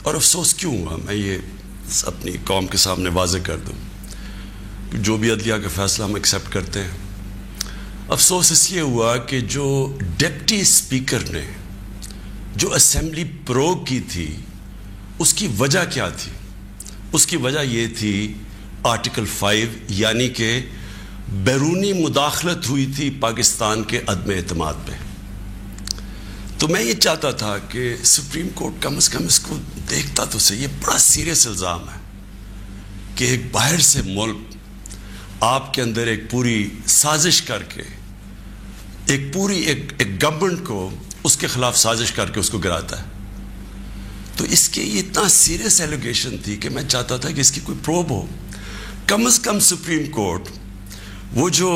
اور افسوس کیوں ہوا، میں یہ اپنی قوم کے سامنے واضح کر دوں، جو بھی عدلیہ کا فیصلہ ہم ایکسیپٹ کرتے ہیں، افسوس اس لیے ہوا کہ جو ڈپٹی اسپیکر نے جو اسمبلی پروگ کی تھی اس کی وجہ کیا تھی؟ اس کی وجہ یہ تھی آرٹیکل 5، یعنی کہ بیرونی مداخلت ہوئی تھی پاکستان کے عدم اعتماد پہ۔ تو میں یہ چاہتا تھا کہ سپریم کورٹ کم از کم اس کو دیکھتا تو صحیح، یہ بڑا سیریس الزام ہے کہ ایک باہر سے ملک آپ کے اندر ایک پوری سازش کر کے ایک گورنمنٹ کو اس کے خلاف سازش کر کے اس کو گراتا ہے۔ تو اس کے یہ اتنا سیریس ایلیگیشن تھی کہ میں چاہتا تھا کہ اس کی کوئی پروب ہو۔ کم از کم سپریم کورٹ وہ جو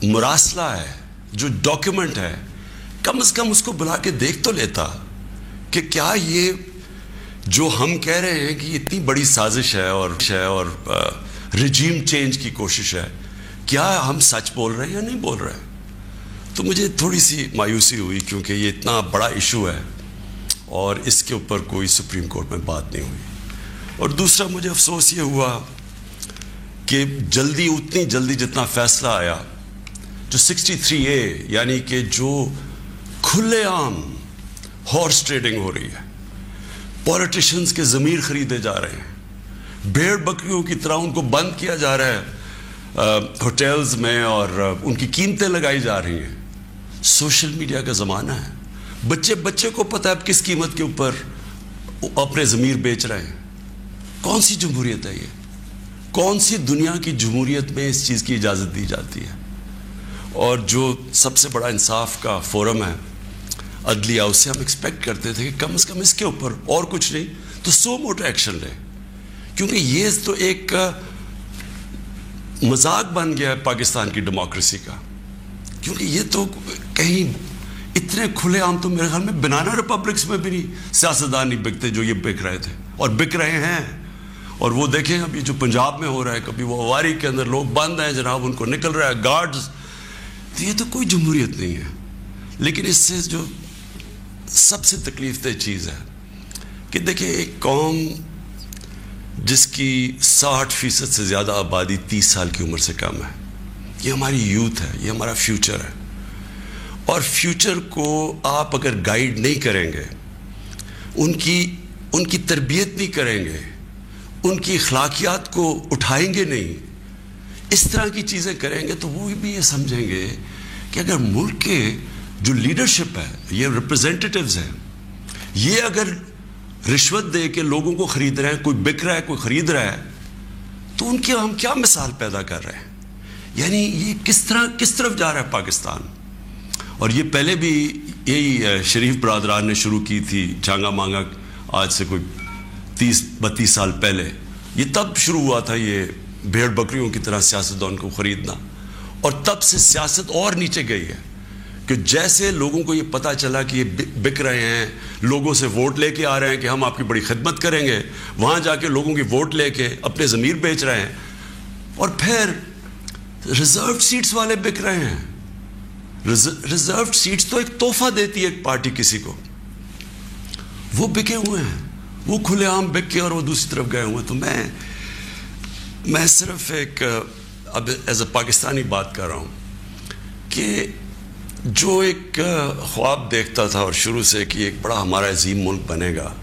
مراسلہ ہے، جو ڈاکیومنٹ ہے، کم از کم اس کو بلا کے دیکھ تو لیتا کہ کیا یہ جو ہم کہہ رہے ہیں کہ یہ اتنی بڑی سازش ہے اور رجیم چینج کی کوشش ہے، کیا ہم سچ بول رہے ہیں یا نہیں بول رہے ہیں۔ تو مجھے تھوڑی سی مایوسی ہوئی کیونکہ یہ اتنا بڑا ایشو ہے اور اس کے اوپر کوئی سپریم کورٹ میں بات نہیں ہوئی۔ اور دوسرا مجھے افسوس یہ ہوا کہ اتنی جلدی جتنا فیصلہ آیا، جو 63A یعنی کہ جو کھلے عام ہارس ٹریڈنگ ہو رہی ہے، پولیٹیشنز کے ضمیر خریدے جا رہے ہیں، بھیڑ بکریوں کی طرح ان کو بند کیا جا رہا ہے ہوٹلز میں اور ان کی قیمتیں لگائی جا رہی ہیں۔ سوشل میڈیا کا زمانہ ہے، بچے کو پتہ ہے اب کس قیمت کے اوپر اپنے ضمیر بیچ رہے ہیں۔ کون سی جمہوریت ہے یہ؟ کون سی دنیا کی جمہوریت میں اس چیز کی اجازت دی جاتی ہے؟ اور جو سب سے بڑا انصاف کا فورم ہے عدلیہ، اس سے ہم ایکسپیکٹ کرتے تھے کہ کم از کم اس کے اوپر اور کچھ نہیں تو سو موٹو ایکشن لے، کیونکہ یہ تو ایک مذاق بن گیا ہے پاکستان کی ڈیموکریسی کا۔ کیونکہ یہ تو کہیں اتنے کھلے عام تو میرے خیال میں بنانا ریپبلکس میں بھی نہیں سیاستدان نہیں بکتے جو یہ بک رہے تھے اور بک رہے ہیں۔ اور وہ دیکھیں ابھی جو پنجاب میں ہو رہا ہے، کبھی وہ اواری کے اندر لوگ بند ہیں جناب، ان کو نکل رہا ہے گارڈز، تو یہ تو کوئی جمہوریت نہیں ہے۔ لیکن اس سے جو سب سے تکلیف دہ چیز ہے کہ دیکھیں ایک قوم جس کی 60% سے زیادہ آبادی 30 سال کی عمر سے کم ہے، یہ ہماری یوتھ ہے، یہ ہمارا فیوچر ہے، اور فیوچر کو آپ اگر گائیڈ نہیں کریں گے، ان کی تربیت نہیں کریں گے، ان کی اخلاقیات کو اٹھائیں گے نہیں، اس طرح کی چیزیں کریں گے، تو وہ بھی یہ سمجھیں گے کہ اگر ملک کے جو لیڈرشپ ہے، یہ ریپرزینٹیٹیوز ہیں، یہ اگر رشوت دے کے لوگوں کو خرید رہے ہیں، کوئی بک رہا ہے کوئی خرید رہا ہے، تو ان کی ہم کیا مثال پیدا کر رہے ہیں؟ یعنی یہ کس طرف جا رہا ہے پاکستان؟ اور یہ پہلے بھی یہی شریف برادران نے شروع کی تھی چانگا مانگا، آج سے کوئی 30-32 سال پہلے، یہ تب شروع ہوا تھا یہ بھیڑ بکریوں کی طرح سیاستدان کو خریدنا، اور تب سے سیاست اور نیچے گئی ہے کہ جیسے لوگوں کو یہ پتہ چلا کہ یہ بک رہے ہیں، لوگوں سے ووٹ لے کے آ رہے ہیں کہ ہم آپ کی بڑی خدمت کریں گے، وہاں جا کے لوگوں کی ووٹ لے کے اپنے ضمیر بیچ رہے ہیں، اور پھر ریزروڈ سیٹس والے بک رہے ہیں۔ ریزروڈ سیٹس تو ایک تحفہ دیتی ہے ایک پارٹی کسی کو، وہ بکے ہوئے ہیں، وہ کھلے عام بک کے اور وہ دوسری طرف گئے ہوئے۔ تو میں صرف اب ایز اے پاکستانی بات کر رہا ہوں کہ جو ایک خواب دیکھتا تھا اور شروع سے کہ ایک بڑا ہمارا عظیم ملک بنے گا،